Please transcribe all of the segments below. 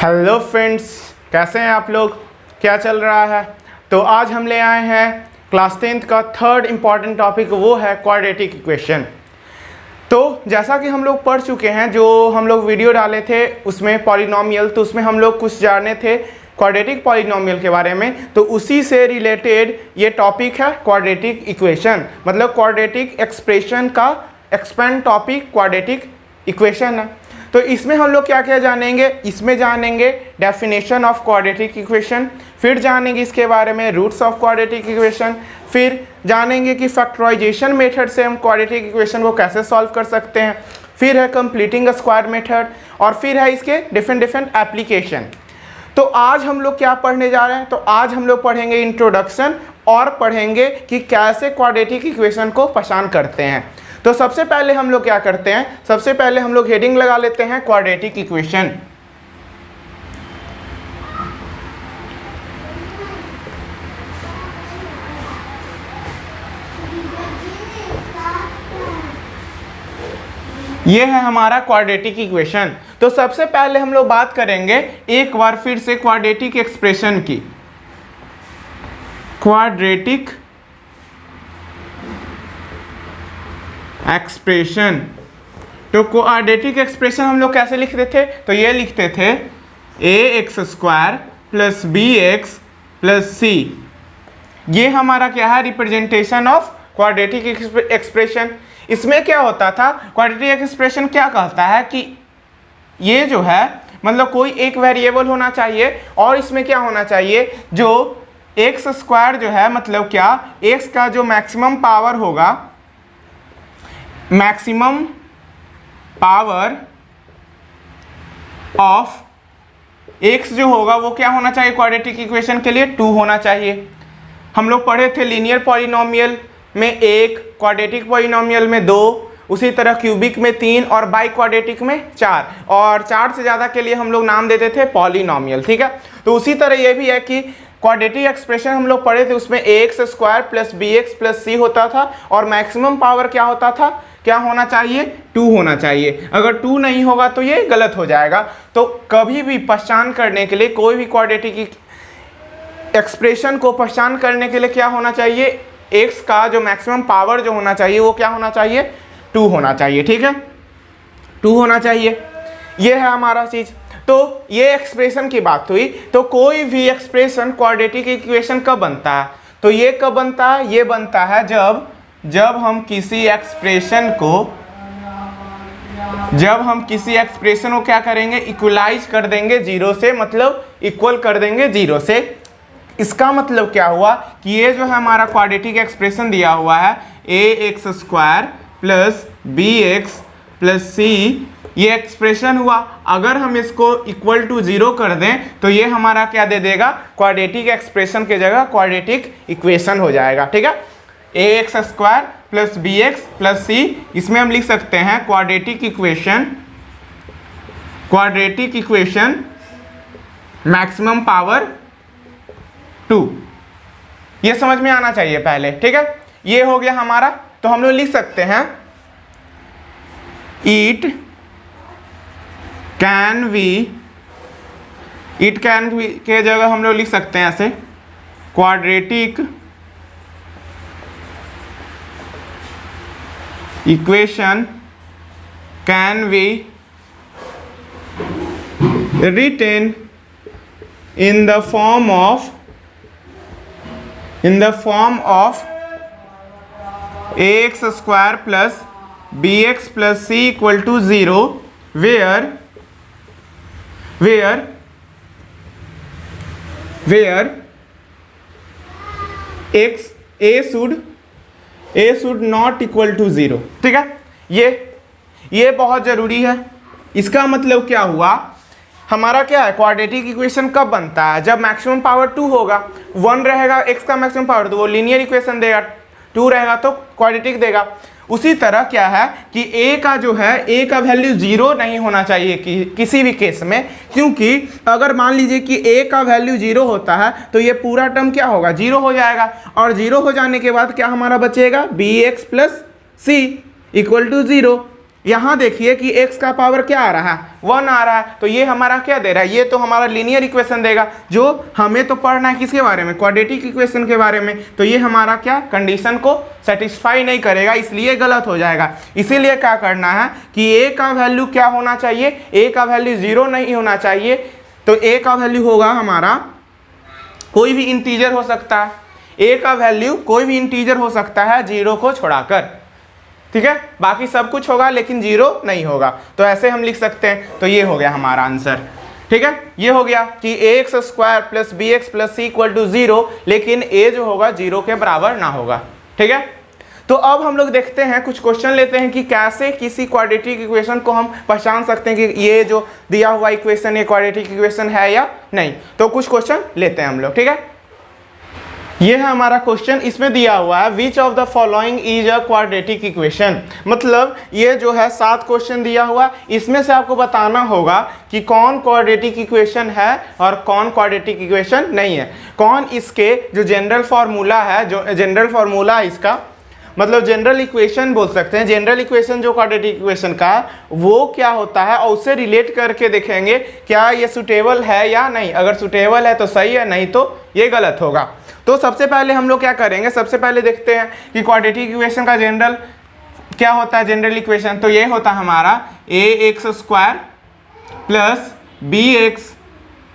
Hello friends, कैसे हैं आप लोग? क्या चल रहा है? तो आज हम ले आए हैं क्लास 10th का थर्ड इम्पॉर्टेंट टॉपिक, वो है क्वाड्रेटिक इक्वेशन। तो जैसा कि हम लोग पढ़ चुके हैं, जो हम लोग वीडियो डाले थे उसमें पॉलिनोमियल, तो उसमें हम लोग कुछ जाने थे क्वाड्रेटिक पॉलिनोमियल के बारे में। तो उसी से रिलेटेड ये टॉपिक है क्वाड्रेटिक इक्वेशन, मतलब क्वाड्रेटिक एक्सप्रेशन का एक्सपेंड टॉपिक क्वाड्रेटिक इक्वेशन है। तो इसमें हम लोग क्या क्या जानेंगे? इसमें जानेंगे डेफिनेशन ऑफ क्वाड्रेटिक इक्वेशन, फिर जानेंगे इसके बारे में रूट्स ऑफ क्वाड्रेटिक इक्वेशन, फिर जानेंगे कि फैक्टराइजेशन मेथड से हम क्वाड्रेटिक इक्वेशन को कैसे सॉल्व कर सकते हैं, फिर है कंप्लीटिंग स्क्वायर मेथड, और फिर है इसके डिफरेंट एप्लीकेशन। तो आज हम लोग क्या पढ़ने जा रहे हैं? तो आज हम लोग पढ़ेंगे इंट्रोडक्शन और पढ़ेंगे कि कैसे क्वाड्रेटिक इक्वेशन को पहचान करते हैं। तो सबसे पहले हम लोग क्या करते हैं? सबसे पहले हम लोग हेडिंग लगा लेते हैं क्वाड्रेटिक इक्वेशन। ये है हमारा क्वाड्रेटिक इक्वेशन। तो सबसे पहले हम लोग बात करेंगे एक बार फिर से क्वाड्रेटिक एक्सप्रेशन की। क्वाड्रेटिक एक्सप्रेशन, तो क्वाड्रेटिक एक्सप्रेशन हम लोग कैसे लिखते थे? तो ये लिखते थे ax² + bx + c। ये हमारा क्या है? Representation of quadratic expression. इसमें क्या होता था? क्वाड्रेटिक एक्सप्रेशन क्या कहता है कि ये जो है मतलब कोई एक वेरिएबल होना चाहिए, और इसमें क्या होना चाहिए, जो x² जो है मतलब क्या, x का जो मैक्सिमम पावर होगा, मैक्सिमम पावर ऑफ x जो होगा वो क्या होना चाहिए क्वाड्रेटिक इक्वेशन के लिए? 2 होना चाहिए। हम लोग पढ़े थे लीनियर पॉलिनोमियल में 1, क्वाड्रेटिक पॉलिनोमियल में 2, उसी तरह क्यूबिक में 3 और बाई क्वाड्रेटिक में 4, और 4 से ज़्यादा के लिए हम लोग नाम देते थे पॉलिनोमियल। ठीक है, तो उसी तरह ये भी है कि क्वाड्रेटिक एक्सप्रेशन हम लोग पढ़े थे, उसमें ax² + bx + c होता था, और मैक्सिमम पावर क्या होता था? क्या होना चाहिए? 2 होना चाहिए। अगर 2 नहीं होगा तो ये गलत हो जाएगा। तो कभी भी पहचान करने के लिए, कोई भी क्वाड्रेटिक एक्सप्रेशन को पहचान करने के लिए क्या होना चाहिए? x का जो मैक्सिमम पावर जो होना चाहिए वो क्या होना चाहिए? 2 होना चाहिए। ठीक है, 2 होना चाहिए। ये है हमारा चीज़। तो ये एक्सप्रेशन की बात हुई। तो कोई भी एक्सप्रेशन क्वाड्रेटिक इक्वेशन कब बनता है? तो ये कब बनता है? ये बनता है जब हम किसी एक्सप्रेशन को क्या करेंगे? इक्वलाइज कर देंगे 0 से, मतलब इक्वल कर देंगे 0 से। इसका मतलब क्या हुआ कि ये जो है हमारा क्वाड्रेटिक एक्सप्रेशन दिया हुआ है ax² + bx + c, ये एक्सप्रेशन हुआ। अगर हम इसको इक्वल टू 0 कर दें तो ये हमारा क्या दे देगा? क्वाड्रेटिक एक्सप्रेशन के जगह क्वाड्रेटिक इक्वेशन हो जाएगा। ठीक है, ax² + bx + c, इसमें हम लिख सकते हैं क्वाड्रेटिक इक्वेशन मैक्सिमम पावर 2। ये समझ में आना चाहिए पहले। ठीक है, ये हो गया हमारा। तो हम लोग लिख सकते हैं इट कैन बी के जगह हम लोग लिख सकते हैं ऐसे, quadratic equation can be written in the form of ax² + bx + c = 0, where a should not equal to 0। ठीक है, ये बहुत ज़रूरी है। इसका मतलब क्या हुआ? हमारा क्या है? क्वाड्रेटिक इक्वेशन कब बनता है? जब मैक्सिमम पावर 2 होगा। 1 रहेगा x का मैक्सिमम पावर, तो वो लीनियर इक्वेशन देगा। 2 रहेगा तो क्वाड्रेटिक देगा। उसी तरह क्या है कि a का जो है, a का वैल्यू 0 नहीं होना चाहिए किसी भी केस में, क्योंकि अगर मान लीजिए कि a का वैल्यू 0 होता है तो ये पूरा टर्म क्या होगा? 0 हो जाएगा, और 0 हो जाने के बाद क्या हमारा बचेगा? bx + c = 0। यहाँ देखिए कि x का पावर क्या आ रहा है, 1 आ रहा है, तो ये हमारा क्या दे रहा है, ये तो हमारा लीनियर इक्वेशन देगा, जो हमें तो पढ़ना है किसके बारे में, क्वाड्रेटिक इक्वेशन के बारे में। तो ये हमारा क्या कंडीशन को सेटिस्फाई नहीं करेगा, इसलिए गलत हो जाएगा। इसीलिए क्या करना है कि a का वैल्यू क्या होना चाहिए, a का वैल्यू 0 नहीं होना चाहिए। तो a का वैल्यू होगा हमारा कोई भी इंटीजर हो सकता है, a का वैल्यू कोई भी इंटीजर हो सकता है 0 को छोड़ाकर, ठीक है, बाकी सब कुछ होगा लेकिन 0 नहीं होगा। तो ऐसे हम लिख सकते हैं। तो ये हो गया हमारा आंसर, ठीक है। ये हो गया कि ax square plus b x plus c equal to 0, लेकिन a जो होगा 0 के बराबर ना होगा, ठीक है। तो अब हम लोग देखते हैं, कुछ क्वेश्चन लेते हैं कि कैसे किसी क्वाड्रेटिक इक्वेशन को हम पहचान सकते हैं कि ये जो दिया हुआ इक्वेशन ये क्वाड्रेटिक इक्वेशन है या नहीं। तो कुछ क्वेश्चन लेते हैं हम लोग, ठीक है। ये है हमारा क्वेश्चन, इसमें दिया हुआ है which of the following is a quadratic equation. मतलब ये जो है 7 क्वेश्चन दिया हुआ, इसमें से आपको बताना होगा कि कौन क्वाड्रेटिक इक्वेशन है और कौन क्वाड्रेटिक इक्वेशन नहीं है, कौन इसके जो जनरल फार्मूला है, जो जनरल फार्मूला है इसका, मतलब जनरल इक्वेशन बोल सकते हैं, जनरल इक्वेशन जो क्वाड्रेटिक इक्वेशन का वो क्या होता है, और उससे रिलेट करके देखेंगे क्या ये सुटेबल है या नहीं। अगर सुटेबल है तो सही है, नहीं तो ये गलत होगा। तो सबसे पहले हम लोग क्या करेंगे, सबसे पहले देखते हैं कि क्वाड्रेटिक इक्वेशन का जनरल क्या होता है, जनरल इक्वेशन। तो ये होता है हमारा ax square plus bx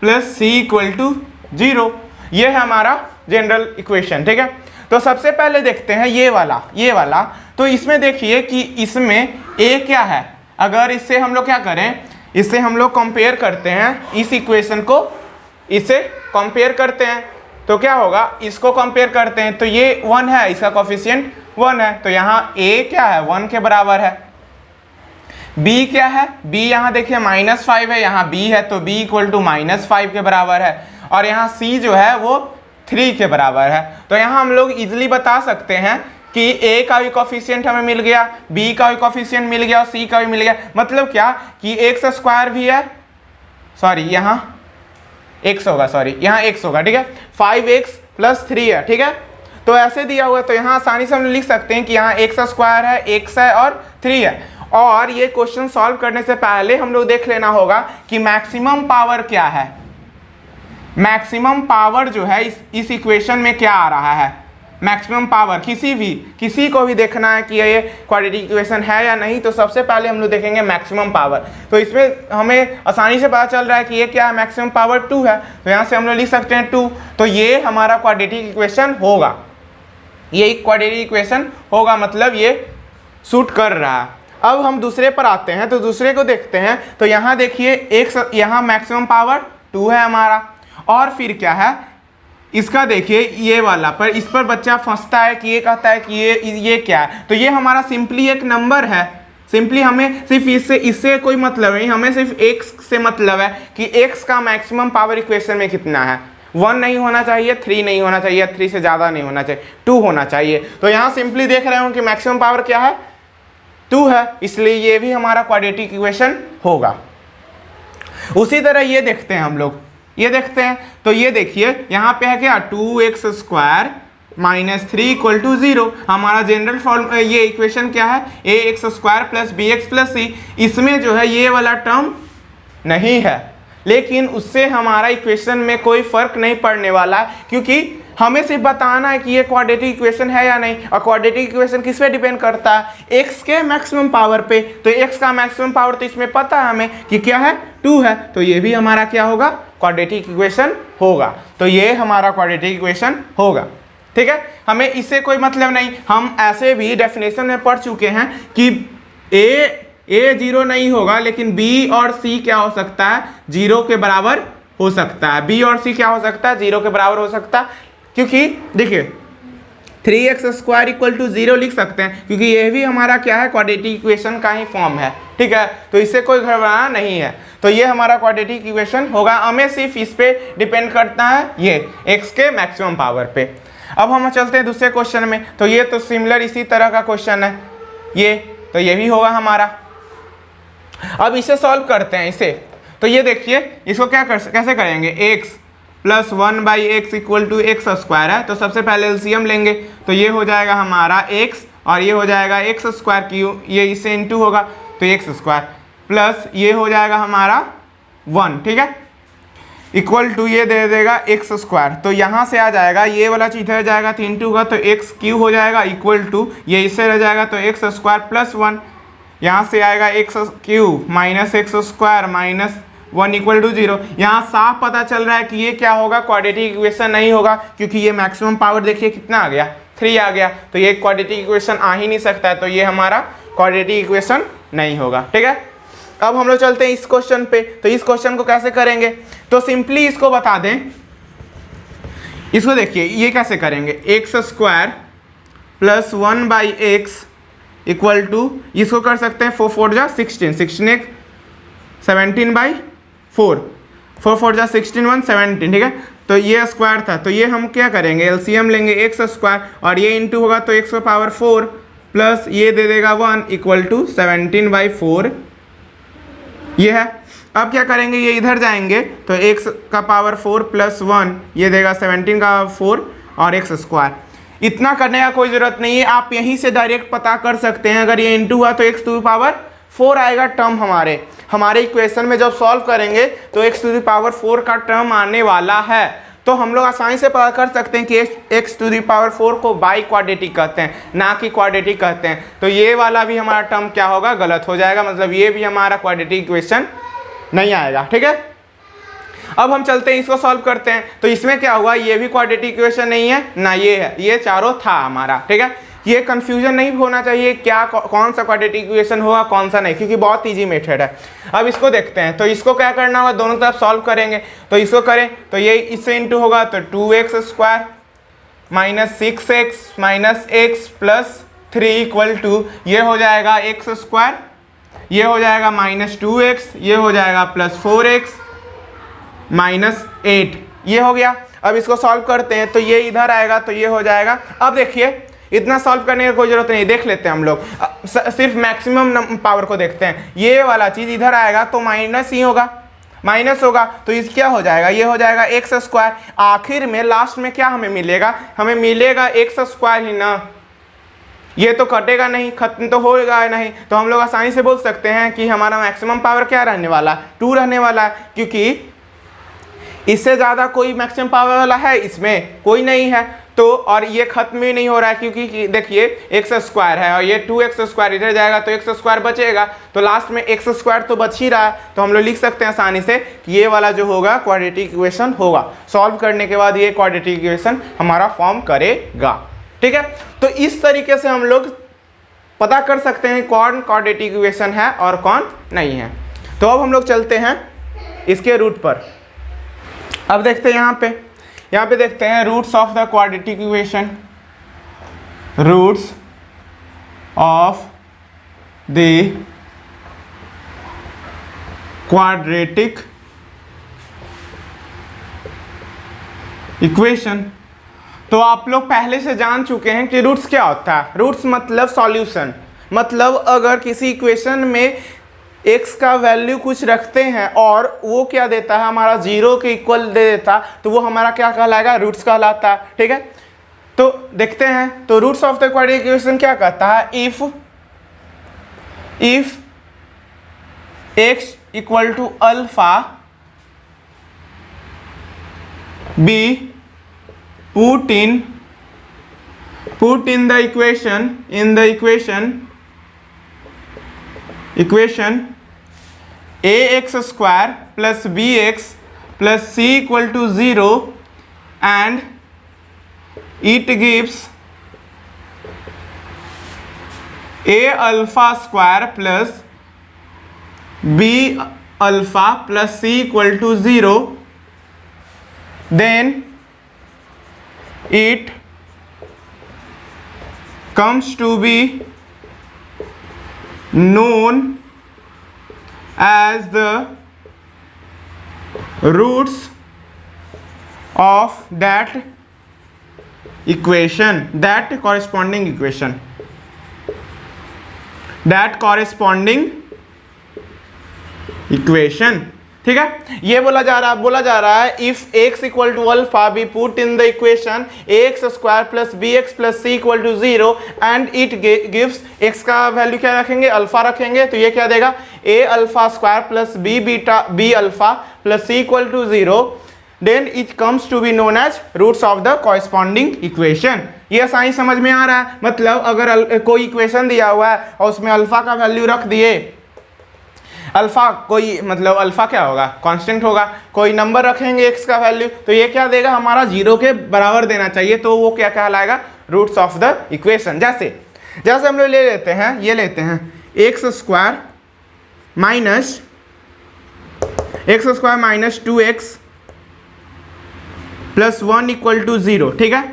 plus c equal to 0, ये है हमारा जनरल इक्वेशन, ठीक है। तो सबसे पहले देखते हैं ये वाला। तो इसमें देखिए कि इसमें a क्या है, अगर इससे हम लोग क्या करें, इससे हम लोग कंपेयर करते हैं, इस इक्वेशन को इससे कंपेयर करते हैं, तो क्या होगा, इसको कंपेयर करते हैं तो ये 1 है, इसका कोफिशिएंट 1 है, तो यहाँ a क्या है 1 के बराबर है। b क्या है, b यहाँ देखिए -5 है, यहाँ b है तो b इक्वल टू -5 के बराबर है, और यहाँ c जो है वो 3 के बराबर है। तो यहाँ हम लोग इजीली बता सकते हैं कि a का भी कोफिशिएंट हमें मिल गया, b का भी कोफिशिएंट मिल गया और c का भी मिल गया। मतलब क्या कि x स्क्वायर भी है, सॉरी यहाँ x होगा, सॉरी यहाँ x होगा, ठीक है, 5x प्लस 3 है, ठीक है। तो ऐसे दिया हुआ है, तो यहाँ आसानी से हम लिख सकते हैं कि यहाँ x स्क्वायर है, x है और 3 है। और ये क्वेश्चन सॉल्व करने से पहले हम लोग देख लेना होगा कि मैक्सिमम पावर क्या है, मैक्सिमम पावर जो है इस इक्वेशन में क्या आ रहा है, मैक्सिमम पावर किसी को भी देखना है कि ये क्वाड्रेटिक इक्वेशन है या नहीं, तो सबसे पहले हम लोग देखेंगे मैक्सिमम पावर। तो इसमें हमें आसानी से पता चल रहा है कि ये क्या है, मैक्सिमम पावर 2 है, तो यहाँ से हम लोग लिख सकते हैं 2। तो ये हमारा क्वाड्रेटिक इक्वेशन होगा, ये क्वाड्रेटिक इक्वेशन होगा, मतलब ये सूट कर रहा है। अब हम दूसरे पर आते हैं, तो दूसरे को देखते हैं। तो यहाँ देखिए यहाँ मैक्सिमम पावर 2 है हमारा, और फिर क्या है इसका देखिए ये वाला पर, इस पर बच्चा फंसता है कि ये कहता है कि ये क्या है। तो ये हमारा सिंपली एक नंबर है, सिंपली हमें सिर्फ इससे कोई मतलब नहीं, हमें सिर्फ x से मतलब है कि x का मैक्सिमम पावर इक्वेशन में कितना है, 1 नहीं होना चाहिए, 3 नहीं होना चाहिए, 3 से ज़्यादा नहीं होना चाहिए, 2 होना चाहिए। तो यहाँ सिंपली देख रहे हो कि मैक्सिमम पावर क्या है, 2 है, इसलिए ये भी हमारा क्वाड्रेटिक इक्वेशन होगा। उसी तरह ये देखते हैं हम लोग, ये देखते हैं। तो ये देखिए यहाँ पे है क्या, 2x स्क्वायर -3 इक्वल टू 0, हमारा जनरल फॉर्म ये इक्वेशन क्या है, ax square plus bx plus c। इसमें जो है ये वाला टर्म नहीं है, लेकिन उससे हमारा इक्वेशन में कोई फर्क नहीं पड़ने वाला, क्योंकि हमें सिर्फ बताना है कि ये क्वाड्रेटिक इक्वेशन है या नहीं। और क्वाड्रेटिक इक्वेशन किस पे डिपेंड करता है, x के मैक्सिमम पावर पे। तो x का मैक्सिमम पावर तो इसमें पता है हमें कि क्या है, 2 है, तो ये भी हमारा क्या होगा, क्वाड्रेटिक इक्वेशन होगा। तो ये हमारा क्वाड्रेटिक इक्वेशन होगा, ठीक है। हमें इससे कोई मतलब नहीं, हम ऐसे भी डेफिनेशन में पढ़ चुके हैं कि a 0 नहीं होगा, लेकिन b और c क्या हो सकता है, 0 के बराबर हो सकता है। b और c क्या हो सकता है, 0 के बराबर हो सकता है, क्योंकि देखिए 3x स्क्वायर इक्वल टू 0 लिख सकते हैं, क्योंकि ये भी हमारा क्या है, क्वाड्रेटिक इक्वेशन का ही फॉर्म है, ठीक है। तो इससे कोई घबराना नहीं है, तो ये हमारा क्वाड्रेटिक इक्वेशन होगा। हमें सिर्फ इस पे डिपेंड करता है, ये x के मैक्सिमम पावर पे। अब हम चलते हैं दूसरे क्वेश्चन में। तो ये तो सिमिलर इसी तरह का क्वेश्चन है ये, तो ये भी होगा हमारा। अब इसे सॉल्व करते हैं इसे। तो ये देखिए इसको कैसे करेंगे, x plus 1/x equal to x square है, तो सबसे पहले एलसीएम लेंगे, तो ये हो जाएगा हमारा x और ये हो जाएगा x स्क्वायर, की ये इससे इंटू होगा, तो एक्स स्क्वायर प्लस ये हो जाएगा हमारा 1, ठीक है, इक्वल टू ये दे देगा एक्स स्क्वायर। तो यहाँ से आ जाएगा ये वाला चीज रह जाएगा 3 का, तो एक्स क्यू हो जाएगा इक्वल टू ये इससे रह जाएगा तो एक्स स्क्वायर प्लस 1, यहाँ से आएगा x q minus x square minus 1 equal to 0। यहाँ साफ पता चल रहा है कि ये क्या होगा, क्वाड्रेटिक इक्वेशन नहीं होगा, क्योंकि ये मैक्सिमम पावर देखिए कितना आ गया, 3 आ गया, तो ये क्वाड्रेटिक इक्वेशन आ ही नहीं सकता है, तो ये हमारा क्वाड्रेटिक इक्वेशन नहीं होगा, ठीक है। अब हम लोग चलते हैं इस क्वेश्चन पे। तो इस क्वेश्चन को कैसे करेंगे, तो सिंपली इसको बता दें, इसको देखिए ये कैसे करेंगे, x square plus 1/x equal to, इसको कर सकते हैं 4 4 जा 16, 16 17/4, 4 4 जा 16 1 17, ठीक है। तो ये स्क्वायर था, तो ये हम क्या करेंगे, एलसीएम लेंगे एक्स स्क्वायर और ये इंटू होगा तो एक्स का पावर 4 प्लस ये दे देगा 1 इक्वल टू 17/4, ये है। अब क्या करेंगे, ये इधर जाएंगे तो x का पावर 4 प्लस 1 ये देगा 17 का 4 और एक्स स्क्वायर। इतना करने का कोई ज़रूरत नहीं है, आप यहीं से डायरेक्ट पता कर सकते हैं। अगर ये इंटू हुआ तो x टू द पावर 4 आएगा टर्म हमारे इक्वेशन में। जब सॉल्व करेंगे तो x टू द पावर 4 का टर्म आने वाला है, तो हम लोग आसानी से पता कर सकते हैं कि x टू द पावर 4 को बाई क्वाड्रेटिक कहते हैं, ना कि क्वाड्रेटिक कहते हैं। तो ये वाला भी हमारा टर्म क्या होगा, गलत हो जाएगा, मतलब ये भी हमारा क्वाड्रेटिक इक्वेशन नहीं आएगा, ठीक है। अब हम चलते हैं इसको सॉल्व करते हैं। तो इसमें क्या हुआ, ये भी क्वाड्रेटिक इक्वेशन नहीं है ना ये है, ये चारों था हमारा, ठीक है। ये कंफ्यूजन नहीं होना चाहिए क्या कौन सा क्वाड्रेटिक इक्वेशन होगा कौन सा नहीं, क्योंकि बहुत इजी मेथड है। अब इसको देखते हैं, तो इसको क्या करना होगा, दोनों तरफ सॉल्व करेंगे। तो इसको करें तो ये इससे इंटू होगा तो 2x square minus 6x minus x plus 3 equal to ये हो जाएगा एक्स स्क्वायर, ये हो जाएगा माइनस 2x, ये हो जाएगा प्लस 4x माइनस 8, ये हो गया। अब इसको सॉल्व करते हैं तो ये इधर आएगा तो ये हो जाएगा। अब देखिए इतना सॉल्व करने की कोई जरूरत नहीं, देख लेते हैं हम लोग, सिर्फ मैक्सिमम पावर को देखते हैं। ये वाला चीज़ इधर आएगा तो माइनस ही होगा, माइनस होगा तो इस क्या हो जाएगा, ये हो जाएगा एक्स स्क्वायर। आखिर में लास्ट में क्या हमें मिलेगा, हमें मिलेगा एक्स स्क्वायर ही ना, ये तो कटेगा नहीं, खत्म तो होगा नहीं। तो हम लोग आसानी से बोल सकते हैं कि हमारा मैक्सिमम पावर क्या रहने वाला है, 2 रहने वाला है, क्योंकि इससे ज़्यादा कोई मैक्सिमम पावर वाला है इसमें कोई नहीं है। तो और ये खत्म ही नहीं हो रहा है, क्योंकि देखिए एक्स स्क्वायर है और ये 2x स्क्वायर इधर जाएगा तो एक्स स्क्वायर बचेगा, तो लास्ट में एक्स स्क्वायर तो बच ही रहा है। तो हम लोग लिख सकते हैं आसानी से कि ये वाला जो होगा क्वाड्रेटिक इक्वेशन होगा। सॉल्व करने के बाद ये क्वाड्रेटिक इक्वेशन हमारा फॉर्म करेगा, ठीक है। तो इस तरीके से हम लोग पता कर सकते हैं कौन क्वाड्रेटिक इक्वेशन है और कौन नहीं है। तो अब हम लोग चलते हैं इसके रूट पर। अब देखते हैं यहाँ पे देखते हैं roots of the quadratic equation, roots of the quadratic equation. तो आप लोग पहले से जान चुके हैं कि रूट्स क्या होता है। रूट्स मतलब सॉल्यूशन, मतलब अगर किसी इक्वेशन में x का वैल्यू कुछ रखते हैं और वो क्या देता है, हमारा 0 के इक्वल दे देता, तो वो हमारा क्या कहलाएगा, रूट्स कहलाता है, ठीक है। तो देखते हैं, तो roots of the quadratic equation क्या कहता है, if x equal to alpha be put in the equation ax square plus bx plus c equal to 0 and it gives a alpha square plus b alpha plus c equal to 0, then it comes to be known as the roots of that equation, that corresponding equation, ठीक है। ये बोला जा रहा है if x equal to alpha be put in the equation ax square plus bx plus c equal to 0 and it gives x का value क्या रखेंगे, अल्फा रखेंगे, तो ये क्या देगा a alpha square plus b alpha plus c equal to 0, then it comes to be known as roots of the corresponding equation. ये sign समझ में आ रहा है। मतलब अगर कोई इक्वेशन दिया हुआ है और उसमें अल्फा का वैल्यू रख दिए, अल्फा कोई मतलब अल्फा क्या होगा, कांस्टेंट होगा, कोई नंबर रखेंगे x का वैल्यू, तो ये क्या देगा हमारा 0 के बराबर देना चाहिए, तो वो क्या कहलाएगा, रूट्स ऑफ द इक्वेशन। जैसे हम लोग ले लेते हैं, ये लेते हैं x square minus 2x plus 1 equal to 0, ठीक है।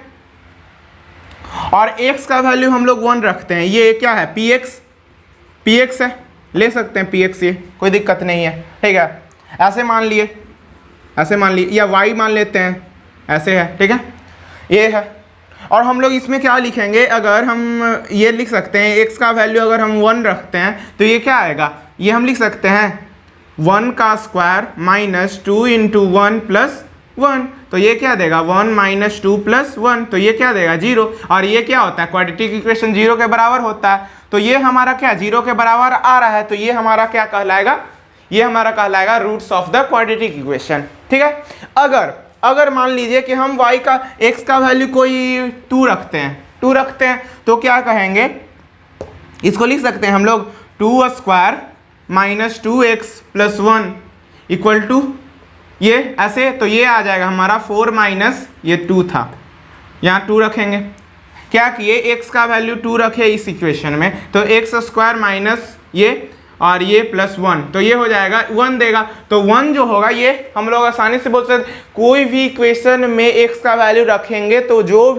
और x का वैल्यू हम लोग 1 रखते हैं, ये क्या है px है, ले सकते हैं px, ये कोई दिक्कत नहीं है, ठीक है। ऐसे मान लिए या y मान लेते हैं, ऐसे है, ठीक है, ये है। और हम लोग इसमें क्या लिखेंगे, अगर हम ये लिख सकते हैं x का वैल्यू अगर हम 1 रखते हैं तो ये क्या आएगा, ये हम लिख सकते हैं 1 का स्क्वायर माइनस 2 इंटू 1 प्लस 1, तो ये क्या देगा 1 माइनस 2 प्लस 1, तो ये क्या देगा 0। और ये क्या होता है, क्वाड्रेटिक इक्वेशन 0 के बराबर होता है, तो ये हमारा क्या 0 के बराबर आ रहा है, तो ये हमारा क्या कहलाएगा, ये हमारा कहलाएगा roots of the quadratic equation, ठीक है। अगर मान लीजिए कि हम y का x का वैल्यू कोई 2 रखते हैं तो क्या कहेंगे, इसको लिख सकते हैं हम लोग 2 square minus 2x plus 1 equal to ये ऐसे, तो ये आ जाएगा हमारा 4 माइनस ये 2 था, यहाँ 2 रखेंगे, क्या किए x का वैल्यू 2 रखे इस इक्वेशन में, तो x स्क्वायर माइनस ये और ये प्लस 1, तो ये हो जाएगा 1 देगा, तो 1 जो होगा ये हम लोग आसानी से बोल सकते, कोई भी इक्वेशन में x का वैल्यू रखेंगे तो जो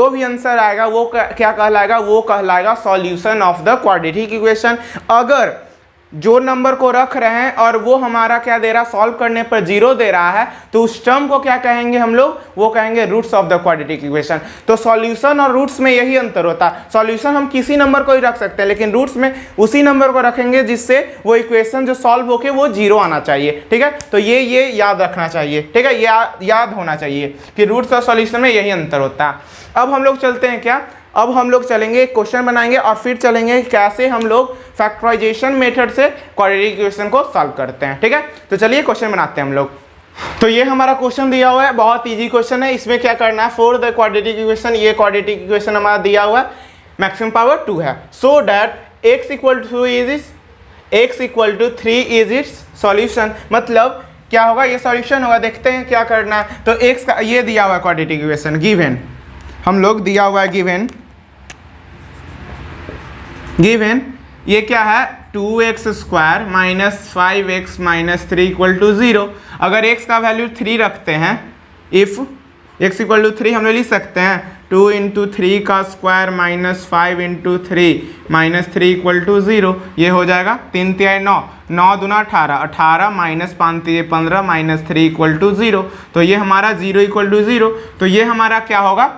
भी आंसर आएगा वो क्या कहलाएगा, वो कहलाएगा solution of the quadratic equation. अगर जो नंबर को रख रहे हैं और वो हमारा क्या दे रहा है, सॉल्व करने पर 0 दे रहा है, तो उस टर्म को क्या कहेंगे हम लोग, वो कहेंगे roots of the quadratic equation. तो सॉल्यूशन और रूट्स में यही अंतर होता है, सॉल्यूशन हम किसी नंबर को ही रख सकते हैं, लेकिन रूट्स में उसी नंबर को रखेंगे जिससे वो इक्वेशन जो सॉल्व होके वो 0 आना चाहिए, ठीक है। तो ये याद रखना चाहिए, ठीक है, याद होना चाहिए कि रूट्स और सॉल्यूशन में यही अंतर होता है। अब हम लोग चलते हैं क्या, अब हम लोग चलेंगे क्वेश्चन बनाएंगे और फिर चलेंगे कैसे हम लोग फैक्टराइजेशन मेथड से क्वाड्रेटिक इक्वेशन को सॉल्व करते हैं, ठीक है। तो चलिए क्वेश्चन बनाते हैं हम लोग। तो ये हमारा क्वेश्चन दिया हुआ है, बहुत इजी क्वेश्चन है। इसमें क्या करना है, फॉर द क्वाड्रेटिक इक्वेशन, ये क्वाड्रेटिक इक्वेशन हमारा दिया हुआ है, मैक्सिमम पावर 2 है, so that x equal to 3 is its solution. मतलब क्या होगा, ये सॉल्यूशन होगा। देखते हैं क्या करना है। तो x का ये दिया हुआ है क्वाड्रेटिक इक्वेशन, गिवन हम लोग दिया हुआ है, गिवन ये क्या है, 2x square minus 5x minus 3 equal to 0। अगर x का वैल्यू 3 रखते हैं, इफ़ x इक्वल टू 3 हम लोग लिख सकते हैं 2 इंटू 3 का square minus 5 into 3 minus 3 equal to 0। ये हो जाएगा 3 3 9, 9 दूना 18, 18 माइनस 5 3 15 माइनस 3 इक्वल टू 0। तो ये हमारा 0 इक्वल टू 0, तो ये हमारा क्या होगा,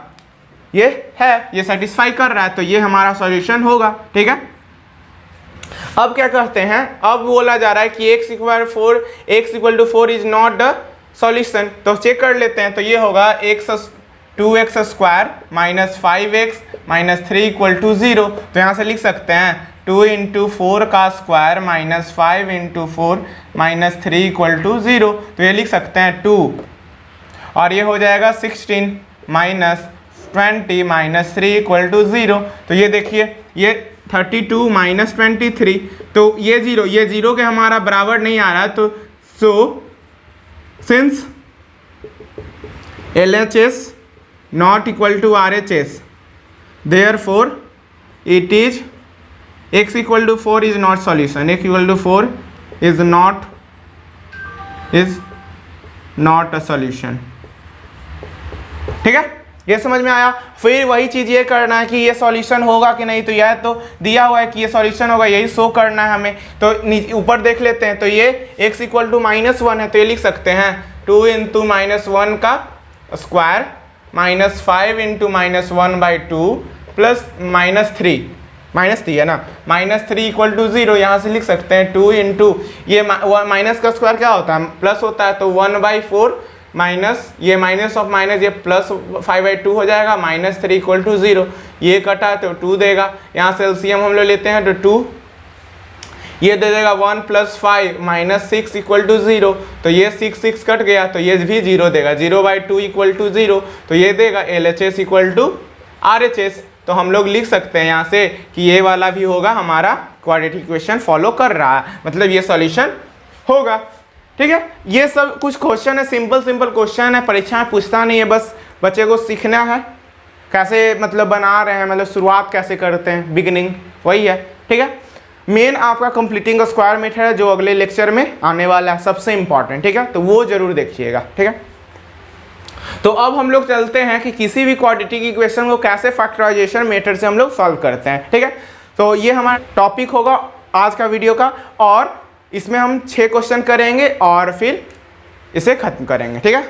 ये है, ये सेटिस्फाई कर रहा है, तो ये हमारा सॉल्यूशन होगा, ठीक है। अब क्या करते हैं, अब बोला जा रहा है कि x equal to 4 is not the solution, तो चेक कर लेते हैं। तो ये होगा 2x square minus 5x minus 3 equal to 0। तो यहाँ से लिख सकते हैं 2 इंटू 4 का square minus 5 into 4 minus 3 equal to 0। तो ये लिख सकते हैं 2, और ये हो जाएगा 16 माइनस 20 माइनस 3 इक्वल टू 0। तो ये देखिए, ये 32 माइनस 23, तो ये 0 के हमारा बराबर नहीं आ रहा है, तो so since LHS not equal to RHS, therefore it is x equal to 4 is not solution, x equal to 4 is not a solution, ठीक है। ये समझ में आया। फिर वही चीज़ ये करना है कि ये सॉल्यूशन होगा कि नहीं, तो यह तो दिया हुआ है कि ये सॉल्यूशन होगा, यही शो करना है हमें। तो ऊपर देख लेते हैं, तो ये x इक्वल टू -1 है, तो ये लिख सकते हैं 2 इंटू -1 का स्क्वायर माइनस 5 इंटू -1/2 प्लस -3, -3 है ना, -3 इक्वल टू 0, यहाँ से लिख सकते हैं 2 इंटू ये माइनस का स्क्वायर क्या होता है, प्लस होता है, तो 1/4 माइनस ये माइनस ऑफ माइनस ये प्लस 5/2 हो जाएगा, -3 इक्वल टू 0, ये कटा तो 2 देगा, यहाँ से एलसीएम हम लोग लेते हैं तो 2 ये दे देगा 1 + 5 -6 इक्वल टू 0, तो ये 6 कट गया तो ये भी 0 देगा, 0/2 इक्वल टू 0, तो ये देगा LHS इक्वल टू RHS। तो हम लोग लिख सकते हैं यहाँ से कि ये वाला भी होगा हमारा क्वाड्रेटिक इक्वेशन फॉलो कर रहा है, मतलब ये सॉल्यूशन होगा। ठीक है, ये सब कुछ क्वेश्चन है, सिंपल क्वेश्चन है, परीक्षा में पूछता नहीं है, बस बच्चे को सीखना है कैसे मतलब बना रहे हैं, मतलब शुरुआत कैसे करते हैं, बिगिनिंग वही है। ठीक है, मेन आपका कंप्लीटिंग स्क्वायर मेथड है जो अगले लेक्चर में आने वाला है, सबसे इंपॉर्टेंट। ठीक है, तो वो जरूर देखिएगा। ठीक है, तो अब हम लोग चलते हैं कि किसी भी क्वाड्रेटिक इक्वेशन को कैसे फैक्टराइजेशन मेथड से हम लोग सॉल्व करते हैं। ठीक है, तो ये हमारा टॉपिक होगा आज का वीडियो का, और इसमें हम 6 क्वेश्चन करेंगे और फिर इसे खत्म करेंगे। ठीक है,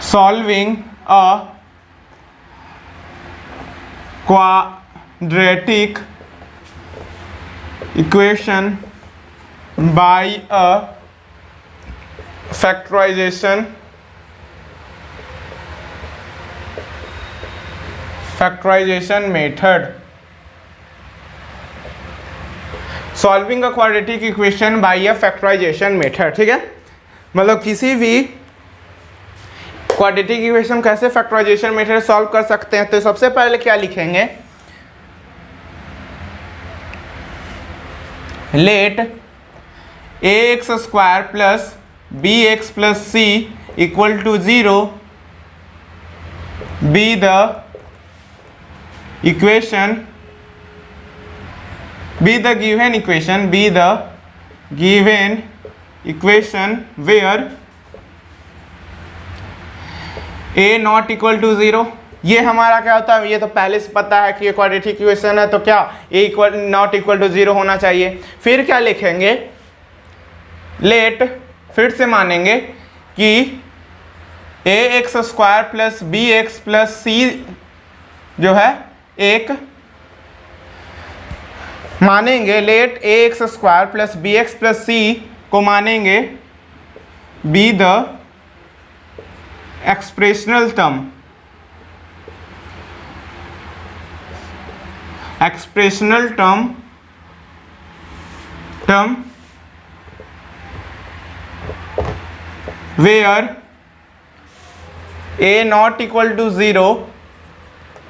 solving a quadratic equation by a factorization method। Solving a quadratic equation by a factorization method. ठीक है, मतलब किसी भी क्वाड्रेटिक इक्वेशन कैसे फैक्टराइजेशन मेथड सॉल्व कर सकते हैं। तो सबसे पहले क्या लिखेंगे, let ax² plus bx plus c equal to 0 be the equation, be the given equation where a not equal to 0। ये हमारा क्या होता है, ये तो पहले से पता है कि ये क्वाड्रेटिक इक्वेशन है, तो क्या a नॉट इक्वल टू 0 होना चाहिए। फिर क्या लिखेंगे, लेट, फिर से मानेंगे कि ax² plus bx plus c जो है एक मानेंगे, let ax² plus bx plus c को मानेंगे be the expressional term where a not equal to 0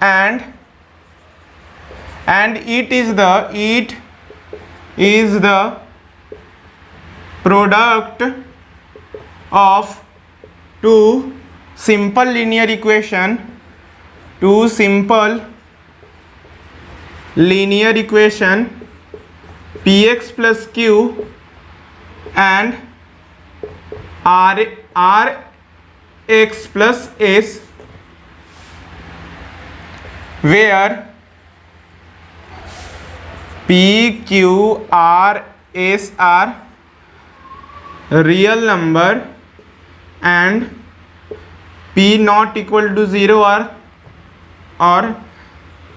and it is the product of two simple linear equation px plus q and rx plus s where p q r s are real number and p not equal to 0 और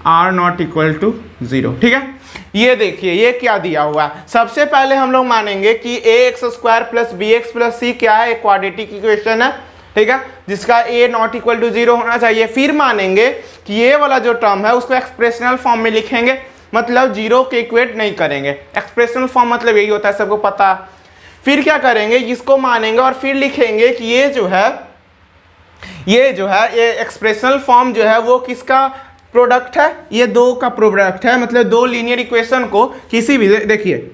r not equal to 0। ठीक है, ये देखिए ये क्या दिया हुआ है। सबसे पहले हम लोग मानेंगे कि ax² plus bx plus c क्या है, एक क्वाड्रेटिक इक्वेशन है। ठीक है, जिसका a नॉट इक्वल टू 0 होना चाहिए। फिर मानेंगे कि ये वाला जो टर्म है उसको एक्सप्रेशनल फॉर्म में लिखेंगे, मतलब 0 के इक्वेट नहीं करेंगे। एक्सप्रेशनल फॉर्म मतलब यही होता है, सबको पता। फिर क्या करेंगे, इसको मानेंगे और फिर लिखेंगे कि ये जो है ये एक्सप्रेशनल फॉर्म जो है वो किसका प्रोडक्ट है, ये दो का प्रोडक्ट है, मतलब दो लीनियर इक्वेशन को किसी भी, देखिए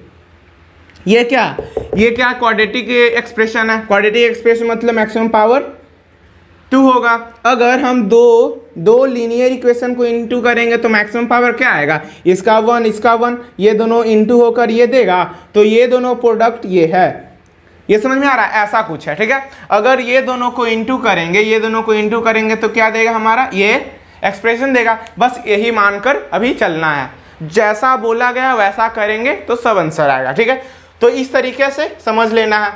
ये क्या क्वाड्रेटिक एक्सप्रेशन है। क्वाड्रेटिक एक्सप्रेशन मतलब मैक्सिमम पावर 2 होगा। अगर हम दो लीनियर इक्वेशन को इनटू करेंगे तो मैक्सिमम पावर क्या आएगा, इसका 1 इसका 1, ये दोनों इनटू होकर ये देगा, तो ये दोनों प्रोडक्ट ये है। ये समझ में आ रहा है, ऐसा कुछ है। ठीक है, अगर ये दोनों को इनटू करेंगे तो क्या देगा हमारा, ये एक्सप्रेशन देगा। बस यही मानकर अभी चलना है, जैसा बोला गया वैसा करेंगे तो सब आंसर आएगा। ठीक है, तो इस तरीके से समझ लेना है।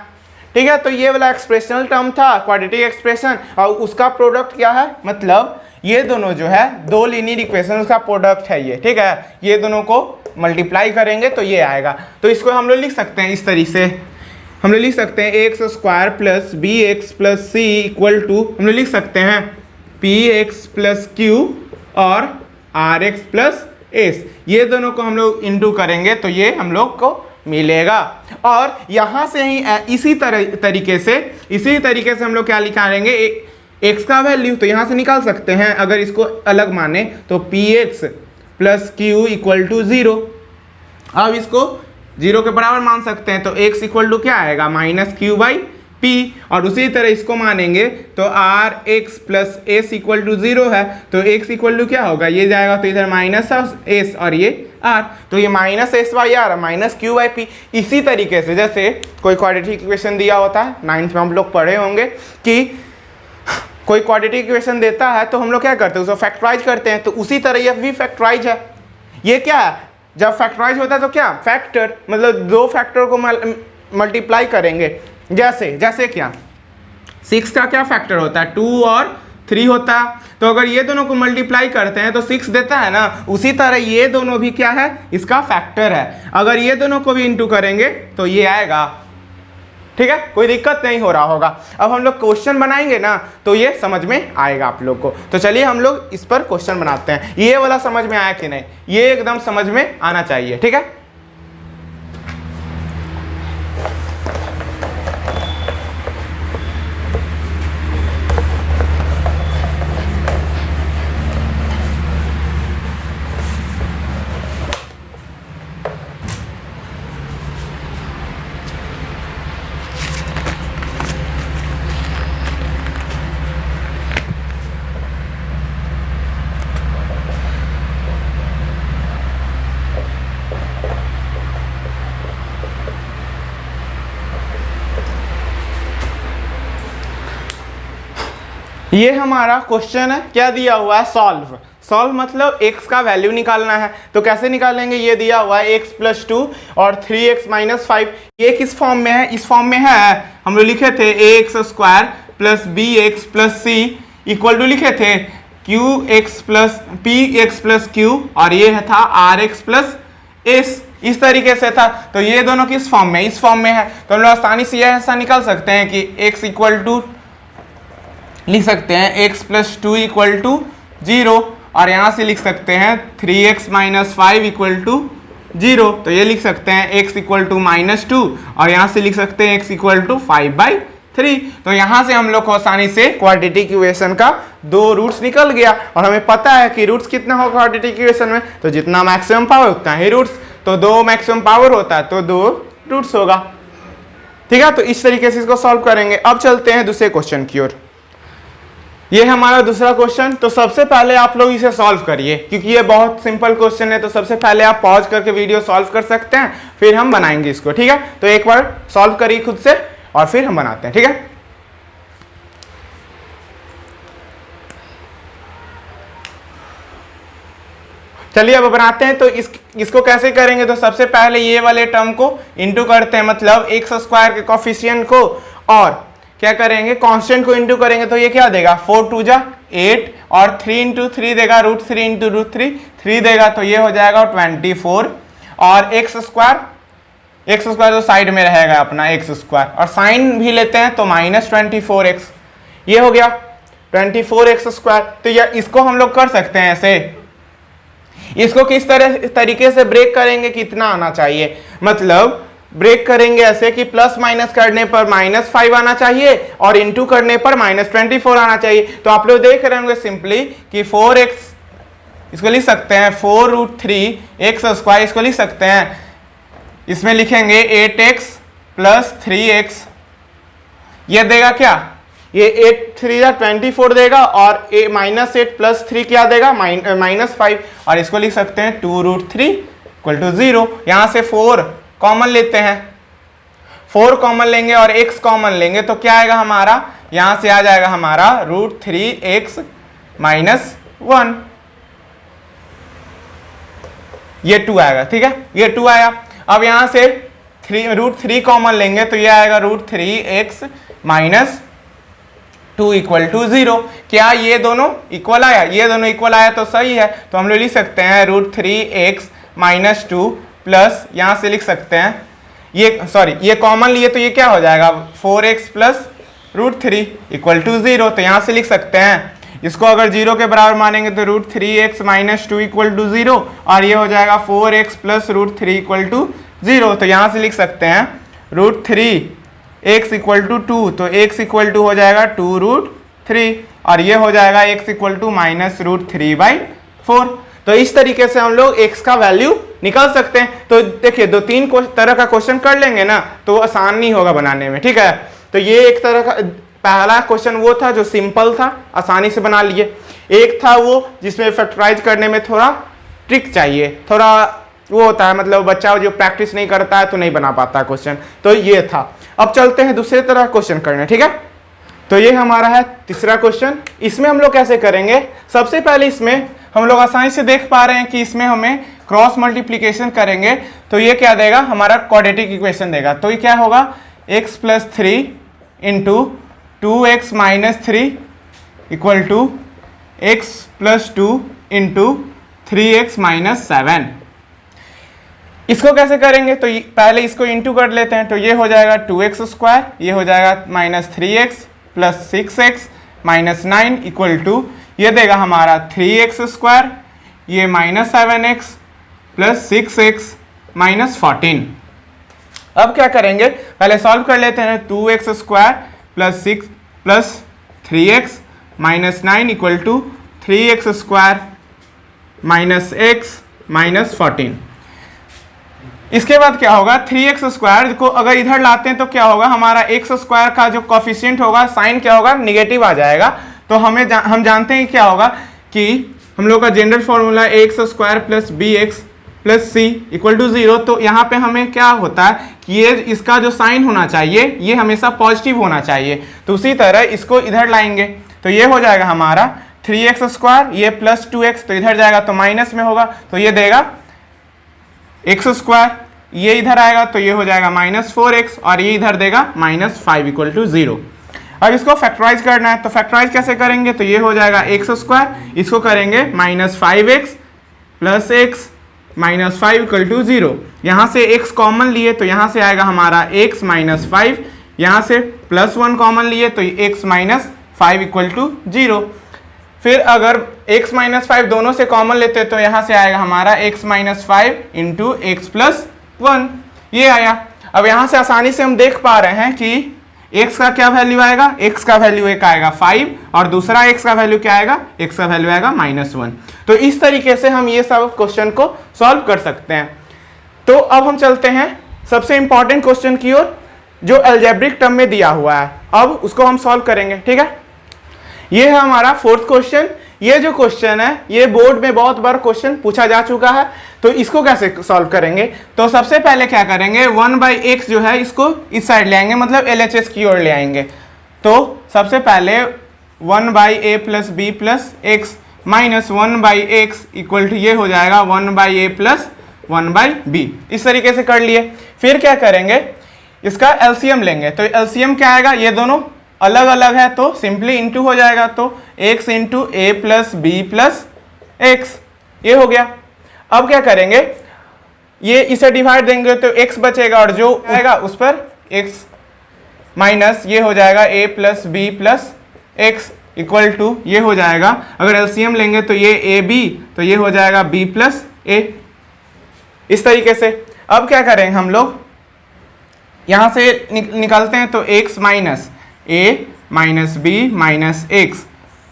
ठीक है। तो ये वाला एक्सप्रेशनल टर्म था क्वाड्रेटिक एक्सप्रेशन, और उसका प्रोडक्ट क्या है, मतलब ये दोनों जो है दो लीनियर इक्वेशन का प्रोडक्ट है ये, ठीक है। ये दोनों को मल्टीप्लाई करेंगे तो ये आएगा। तो इसको हम लोग लिख सकते हैं इस तरीके से, हम लोग लिख सकते हैं x square plus b x plus c equal to, हम लोग लिख सकते हैं पी एक्स प्लस क्यू और आर एक्स प्लस एस। ये दोनों को हम लोग इंटू करेंगे तो ये हम लोग को मिलेगा। और यहाँ से ही इसी तरीके से हम लोग क्या निकालेंगे, एक्स का वैल्यू तो यहाँ से निकाल सकते हैं। अगर इसको अलग माने तो p x plus q equal to 0। अब इसको 0 के बराबर मान सकते हैं तो x इक्वल टू क्या आएगा, माइनस क्यू बाई पी। और उसी तरह इसको मानेंगे तो r x plus s equal to 0 है, तो x इक्वल टू क्या होगा, ये जाएगा तो इधर माइनस एस और ये आर, तो ये minus s by r minus q by p. इसी तरीके से जैसे कोई क्वाड्रेटिक इक्वेशन दिया होता है, 9th में हम लोग पढ़े होंगे कि कोई क्वाड्रेटिक इक्वेशन देता है तो हम लोग क्या करते हैं, उसको फैक्टराइज करते हैं। तो उसी तरह ये भी फैक्टराइज है। ये क्या है, जब फैक्टराइज होता है तो क्या, फैक्टर मतलब दो फैक्टर को मल्टीप्लाई करेंगे। जैसे क्या 6 का क्या फैक्टर होता है, 2 और 3 होता है। तो अगर ये दोनों को मल्टीप्लाई करते हैं तो 6 देता है ना, उसी तरह ये दोनों भी क्या है, इसका फैक्टर है। अगर ये दोनों को भी इंटू करेंगे तो ये आएगा, ठीक है, कोई दिक्कत नहीं हो रहा होगा। अब हम लोग क्वेश्चन बनाएंगे ना तो ये समझ में आएगा आप लोग को। तो चलिए हम लोग इस पर क्वेश्चन बनाते हैं। ये वाला समझ में आया कि नहीं, ये एकदम समझ में आना चाहिए, ठीक है। ये हमारा क्वेश्चन है, क्या दिया हुआ है, सॉल्व मतलब x का वैल्यू निकालना है। तो कैसे निकालेंगे, ये दिया हुआ है x प्लस 2 और 3x माइनस 5। ये किस फॉर्म में है, इस फॉर्म में है, हम लोग लिखे थे ax square plus bx plus c equal to लिखे थे qx plus px plus q और ये था rx प्लस s। इस तरीके से था। तो ये दोनों किस फॉर्म में, इस फॉर्म में है। तो हम लोग आसानी से यह ऐसा निकाल सकते हैं कि x इक्वल टू लिख सकते हैं x प्लस 2 इक्वल टू 0 और यहाँ से लिख सकते हैं 3x माइनस 5 इक्वल टू 0। तो ये लिख सकते हैं x इक्वल टू माइनस 2 और यहाँ से लिख सकते हैं x इक्वल टू 5/3। तो यहाँ से हम लोग को आसानी से क्वाड्रेटिक इक्वेशन का 2 रूट्स निकल गया। और हमें पता है कि रूट्स कितना होगा क्वाड्रेटिक इक्वेशन में, तो जितना मैक्सिमम पावर उतना ही रूट्स। तो 2 मैक्सिमम पावर होता है तो 2 रूट्स होगा, ठीक है। तो इस तरीके से इसको सॉल्व करेंगे। अब चलते हैं दूसरे क्वेश्चन की ओर। ये हमारा दूसरा क्वेश्चन। तो सबसे पहले आप लोग इसे सॉल्व करिए क्योंकि ये बहुत सिंपल क्वेश्चन है। तो सबसे पहले आप पॉज करके वीडियो सॉल्व कर सकते हैं, फिर हम बनाएंगे इसको, ठीक है। तो एक बार सॉल्व करिए खुद से और फिर हम बनाते हैं, ठीक है। चलिए अब बनाते हैं। तो इसको कैसे करेंगे, तो सबसे पहले ये वाले टर्म को इंटू करते हैं, मतलब एक्स स्क्वायर के कोफिशिएंट को, और क्या करेंगे, कांस्टेंट को इंटू करेंगे। तो ये क्या देगा, 4 2 जा 8 और 3 इंटू 3 देगा √3 इंटू √3 3 देगा। तो ये हो जाएगा 24 और एक्स स्क्वायर तो साइड में रहेगा अपना एक्स स्क्वायर, और साइन भी लेते हैं तो -24x। ये हो गया 24x स्क्वायर। तो ये इसको हम लोग कर सकते हैं ऐसे। इसको किस तरीके से ब्रेक करेंगे, कितना आना चाहिए, मतलब ब्रेक करेंगे ऐसे कि प्लस माइनस करने पर -5 आना चाहिए और इंटू करने पर -24 आना चाहिए। तो आप लोग देख रहे होंगे सिंपली कि 4x इसको लिख सकते हैं 4√3 x स्क्वायर, इसको लिख सकते हैं, इसमें लिखेंगे 8x प्लस 3x। ये देगा क्या, ये 8 3 24 देगा और -8 प्लस 3 क्या देगा, -5। और इसको लिख सकते हैं 2√3 = 0। यहाँ से 4 कॉमन लेते हैं, 4 कॉमन लेंगे और x कॉमन लेंगे तो क्या आएगा हमारा, यहां से आ जाएगा हमारा √3x - 1, ये 2 आएगा, ठीक है, ये 2 आया। अब यहां से 3 कॉमन लेंगे तो ये आएगा √3x माइनस 2 इक्वल टू 0। क्या ये दोनों इक्वल आया? ये दोनों इक्वल आया तो सही है, तो हम लोग लिख सकते हैं √3x माइनस 2 प्लस यहाँ से लिख सकते हैं ये कॉमन लिए तो ये क्या हो जाएगा 4x प्लस √3 इक्वल टू 0। तो यहाँ से लिख सकते हैं इसको अगर 0 के बराबर मानेंगे तो √3x माइनस 2 इक्वल टू 0 और ये हो जाएगा 4x प्लस √3 इक्वल टू 0। तो यहाँ से लिख सकते हैं √3x इक्वल टू 2, तो x इक्वल टू हो जाएगा 2√3 और ये हो जाएगा x इक्वल टू माइनस √3/4। तो इस तरीके से हम लोग x का वैल्यू निकाल सकते हैं। तो देखिए 2-3 तरह का क्वेश्चन कर लेंगे ना तो आसान नहीं होगा बनाने में, ठीक है। तो ये एक तरह का पहला क्वेश्चन वो था जो सिंपल था, आसानी से बना लिए। एक था वो जिसमें फैक्टराइज करने में थोड़ा ट्रिक चाहिए, थोड़ा वो होता है, मतलब बच्चा जो प्रैक्टिस नहीं करता है तो नहीं बना पाता क्वेश्चन, तो ये था। अब चलते हैं दूसरे तरह क्वेश्चन करने, ठीक है। तो ये हमारा है तीसरा क्वेश्चन। इसमें हम लोग कैसे करेंगे? सबसे पहले इसमें हम लोग आसानी से देख पा रहे हैं कि इसमें हमें क्रॉस मल्टीप्लीकेशन करेंगे तो ये क्या देगा, हमारा क्वाड्रेटिक इक्वेशन देगा। तो ये क्या होगा x plus 3 into 2x minus 3 equal to x plus 2 into 3x minus 7। इसको कैसे करेंगे? तो पहले इसको इंटू कर लेते हैं, तो ये हो जाएगा 2x स्क्वायर, ये हो जाएगा minus 3x plus 6x minus 9 equal to ये देगा हमारा 3x स्क्वायर, ये minus 7x plus 6x minus 14। अब क्या करेंगे, पहले सॉल्व कर लेते हैं। 2x square plus 6 plus 3x minus 9 equal to 3x square minus x minus 14। इसके बाद क्या होगा, 3x स्क्वायर को अगर इधर लाते हैं तो क्या होगा, हमारा x स्क्वायर का जो कोफिशिएंट होगा साइन क्या होगा, निगेटिव आ जाएगा। तो हम जानते हैं क्या होगा कि हम लोग का general formula x square plus bx plus c equal to 0। तो यहाँ पे हमें क्या होता है कि ये इसका जो साइन होना चाहिए ये हमेशा पॉजिटिव होना चाहिए। तो उसी तरह इसको इधर लाएंगे तो ये हो जाएगा हमारा 3x स्क्वायर, ये प्लस 2x तो इधर जाएगा तो माइनस में होगा, तो ये देगा x स्क्वायर, ये इधर आएगा तो ये हो जाएगा माइनस 4x और ये इधर देगा माइनस 5 इक्वल टू 0। अब इसको फैक्टराइज करना है, तो फैक्टराइज कैसे करेंगे, तो ये हो जाएगा x स्क्वायर, इसको करेंगे minus 5x plus x minus 5 equal to 0। यहाँ से x कॉमन लिए तो यहाँ से आएगा हमारा x माइनस 5, यहाँ से प्लस 1 कॉमन लिए तो x माइनस 5 इक्वल टू 0। फिर अगर x माइनस 5 दोनों से कॉमन लेते तो यहाँ से आएगा हमारा x minus 5 into x plus 1, ये आया। अब यहाँ से आसानी से हम देख पा रहे हैं कि x का क्या वैल्यू आएगा, x का वैल्यू एक आएगा 5 और दूसरा x का वैल्यू क्या आएगा, x का वैल्यू आएगा माइनस 1। तो इस तरीके से हम ये सब क्वेश्चन को सॉल्व कर सकते हैं। तो अब हम चलते हैं सबसे इंपॉर्टेंट क्वेश्चन की ओर जो अलजेब्रिक टर्म में दिया हुआ है, अब उसको हम सॉल्व करेंगे, ठीक है। ये है हमारा फोर्थ क्वेश्चन। ये जो क्वेश्चन है ये बोर्ड में बहुत बार क्वेश्चन पूछा जा चुका है, तो इसको कैसे सॉल्व करेंगे। तो सबसे पहले क्या करेंगे, 1/x जो है इसको इस साइड ले आएंगे, मतलब LHS की ओर ले आएंगे। तो सबसे पहले 1/a plus b plus x minus 1/x equal to ये हो जाएगा 1/a प्लस 1/b। इस तरीके से कर लिए। फिर क्या करेंगे, इसका एलसीएम लेंगे। तो एलसीएम क्या आएगा, ये दोनों अलग अलग है तो सिंपली इंटू हो जाएगा, तो x into a plus b plus x, ये हो गया। अब क्या करेंगे, ये इसे डिवाइड देंगे तो x बचेगा और जो आएगा उस पर x माइनस ये हो जाएगा a plus b plus x equal to ये हो जाएगा, अगर एलसीएम लेंगे तो ये ए बी तो ये हो जाएगा b प्लस ए। इस तरीके से अब क्या करेंगे हम लोग, यहाँ से निकालते हैं तो x minus a minus b minus x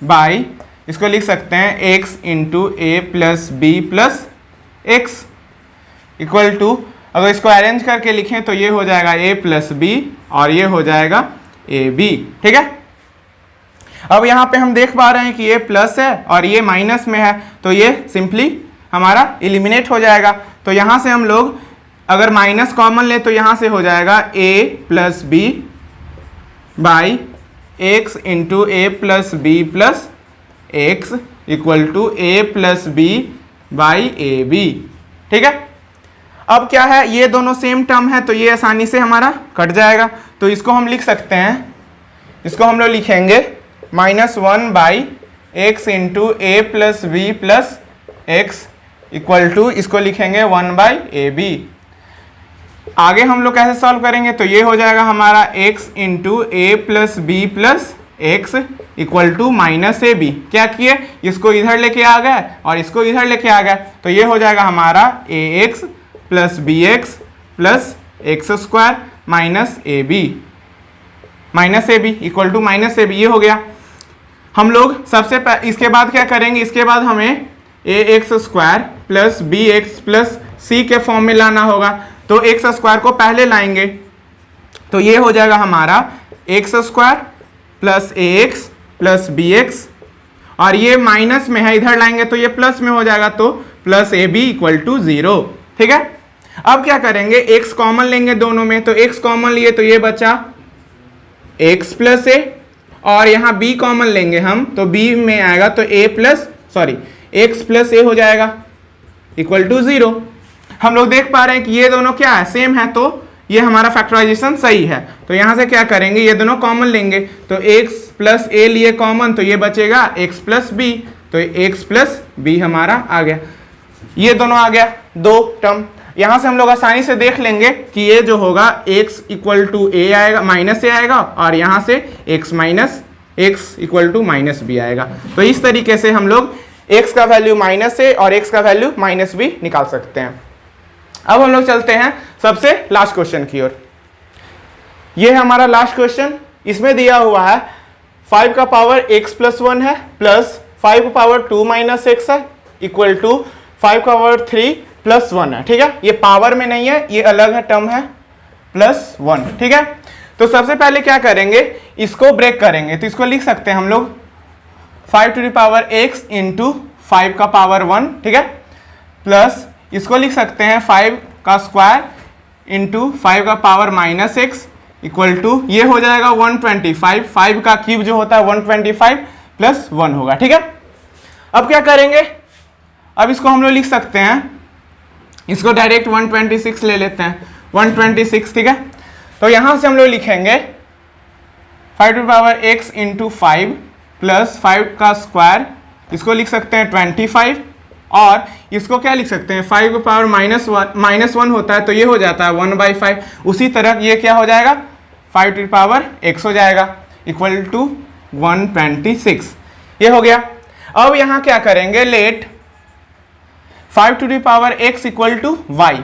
by, इसको लिख सकते हैं x into a plus b plus x equal to, अगर इसको अरेंज करके लिखें तो ये हो जाएगा a प्लस बी और ये हो जाएगा ए बी, ठीक है। अब यहाँ पे हम देख पा रहे हैं कि ये प्लस है और ये माइनस में है, तो ये सिंपली हमारा एलिमिनेट हो जाएगा। तो यहाँ से हम लोग अगर माइनस कॉमन ले तो यहाँ से हो जाएगा a plus b by x into a plus b plus x equal to a plus b by a b, ठीक है। अब क्या है, ये दोनों सेम टर्म है तो ये आसानी से हमारा कट जाएगा। तो इसको हम लिख सकते हैं, इसको हम लोग लिखेंगे -1/x into a plus b plus x equal to, इसको लिखेंगे 1/ab। आगे हम लोग कैसे सॉल्व करेंगे, तो ये हो जाएगा हमारा x into a plus b plus x equal to -ab। क्या किए, इसको इधर लेके आ गए और इसको इधर लेके आ गए, तो ये हो जाएगा हमारा ax plus bx plus x square -ab equal to -ab। ये हो गया। हम लोग सबसे इसके बाद क्या करेंगे, इसके बाद हमें ax square plus bx plus c के फॉर्म में लाना होगा। तो एक्स स्क्वायर को पहले लाएंगे, तो ये हो जाएगा हमारा x square plus ax plus bx, और ये माइनस में है, इधर लाएंगे तो ये प्लस में हो जाएगा, तो प्लस ab इक्वल टू 0। ठीक है, अब क्या करेंगे, x कॉमन लेंगे दोनों में, तो x कॉमन लिए तो ये बचा x प्लस a, और यहाँ b कॉमन लेंगे हम, तो b में आएगा तो x प्लस a हो जाएगा इक्वल टू 0। हम लोग देख पा रहे हैं कि ये दोनों क्या है, सेम है, तो ये हमारा फैक्टराइजेशन सही है। तो यहाँ से क्या करेंगे, ये दोनों कॉमन लेंगे, तो x प्लस a लिए कॉमन, तो ये बचेगा x प्लस b, तो x प्लस b हमारा आ गया। ये दोनों आ गया, दो टर्म। यहाँ से हम लोग आसानी से देख लेंगे कि ये जो होगा x इक्वल टू a आएगा, माइनस a आएगा, और यहाँ से x minus x equal to minus b आएगा। तो इस तरीके से हम लोग x का वैल्यू -a और x का वैल्यू -b निकाल सकते हैं। अब हम लोग चलते हैं सबसे लास्ट क्वेश्चन की ओर। ये है हमारा लास्ट क्वेश्चन। इसमें दिया हुआ है 5 का पावर x प्लस 1 है, प्लस 5 का पावर 2 माइनस x है, इक्वल टू 5 का पावर 3 प्लस 1 है। ठीक है, ये पावर में नहीं है, ये अलग है, टर्म है प्लस 1। ठीक है, तो सबसे पहले क्या करेंगे, इसको ब्रेक करेंगे, तो इसको लिख सकते हैं हम लोग 5 to the power x into 5 का पावर 1। ठीक है, प्लस इसको लिख सकते हैं 5 का स्क्वायर इंटू 5 का पावर -x इक्वल टू, ये हो जाएगा 125। 5 का क्यूब जो होता है 125 प्लस 1 होगा। ठीक है, अब क्या करेंगे, अब इसको हम लोग लिख सकते हैं, इसको डायरेक्ट 126 ले लेते हैं, 126। ठीक है, तो यहां से हम लोग लिखेंगे 5 to power x into 5 plus 5 का स्क्वायर, इसको लिख सकते हैं 25, और इसको क्या लिख सकते हैं, 5 का पावर -1 होता है, तो ये हो जाता है 1/5। उसी तरह ये क्या हो जाएगा, 5 टू पावर x हो जाएगा इक्वल टू 126। ये हो गया। अब यहाँ क्या करेंगे, let 5 to the power x equal to y,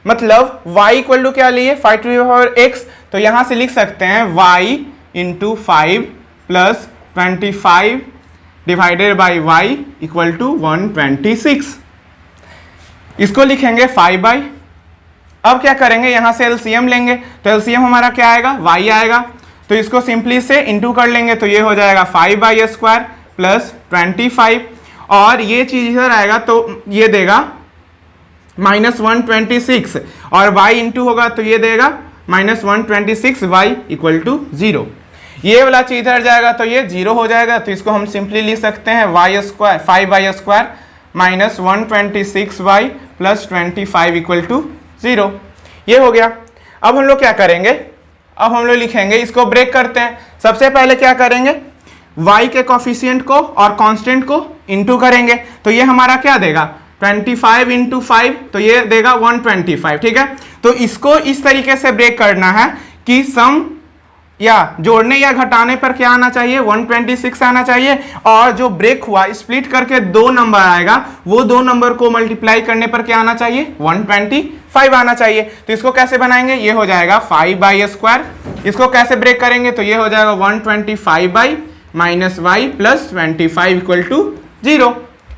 मतलब y इक्वल टू क्या लिए, 5 टू द पावर x, तो यहाँ से लिख सकते हैं y into 5 plus 25 divided by y equal to 126। इसको लिखेंगे 5/। अब क्या करेंगे, यहाँ से LCM लेंगे, तो LCM हमारा क्या आएगा, y आएगा, तो इसको सिंपली से इंटू कर लेंगे, तो ये हो जाएगा 5/² प्लस 25, और ये चीज इधर आएगा तो ये देगा -126, और y इंटू होगा तो ये देगा -126 y इक्वल टू 0। ये वाला चीज इधर जाएगा तो ये 0 हो जाएगा, तो इसको हम सिंपली लिख सकते हैं y² 5/² minus 126y plus 25 equal to 0। ये हो गया। अब हम लोग क्या करेंगे, अब हम लोग लिखेंगे, इसको ब्रेक करते हैं। सबसे पहले क्या करेंगे, y के कोफिशिएंट को और कांस्टेंट को इनटू करेंगे, तो ये हमारा क्या देगा 25 इंटू 5, तो ये देगा 125। ठीक है, तो इसको इस तरीके से ब्रेक करना है कि सम या जोड़ने या घटाने पर क्या आना चाहिए, 126 आना चाहिए, और जो ब्रेक हुआ स्प्लिट करके 2 नंबर आएगा, वो 2 नंबर को मल्टीप्लाई करने पर क्या आना चाहिए, 125 आना चाहिए। तो इसको कैसे बनाएंगे, ये हो जाएगा 5/²। इसको कैसे ब्रेक करेंगे, तो ये हो जाएगा 125 minus y plus 25 equal to 0।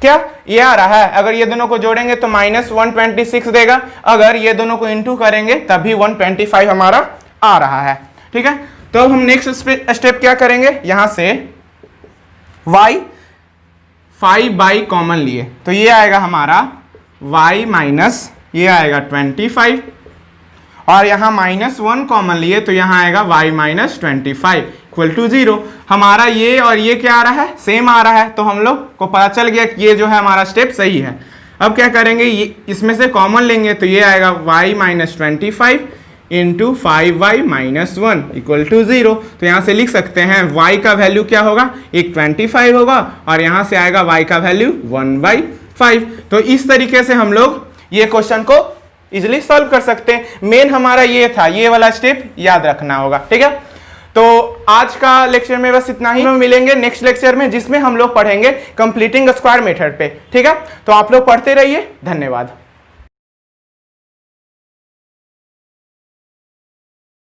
क्या ये आ रहा है, अगर ये दोनों को जोड़ेंगे तो -126 देगा, अगर ये दोनों को इंटू करेंगे तभी 125 हमारा आ रहा है। ठीक है, तो हम नेक्स्ट स्टेप क्या करेंगे, यहां से y 5 कॉमन लिए, तो ये आएगा हमारा y माइनस, ये आएगा 25, और यहाँ -1 कॉमन लिए तो यहाँ आएगा y माइनस 25 इक्वल टू 0। हमारा ये और ये क्या आ रहा है, सेम आ रहा है, तो हम लोग को पता चल गया कि ये जो है हमारा स्टेप सही है। अब क्या करेंगे, ये इसमें से कॉमन लेंगे तो ये आएगा y minus 25 into 5y minus 1 equal to 0। तो यहाँ से लिख सकते हैं y का वैल्यू क्या होगा, एक 25 होगा और यहाँ से आएगा y का वैल्यू 1/5। तो इस तरीके से हम लोग ये क्वेश्चन को इजिली सॉल्व कर सकते हैं। मेन हमारा ये था, ये वाला स्टेप याद रखना होगा, ठीक है। तो आज का लेक्चर में बस इतना ही। हम मिलेंगे नेक्स्ट लेक्चर में जिसमें हम लोग पढ़ेंगे कंप्लीटिंग स्क्वायर मेथड पे, ठीक है। तो आप लोग पढ़ते रहिए, धन्यवाद।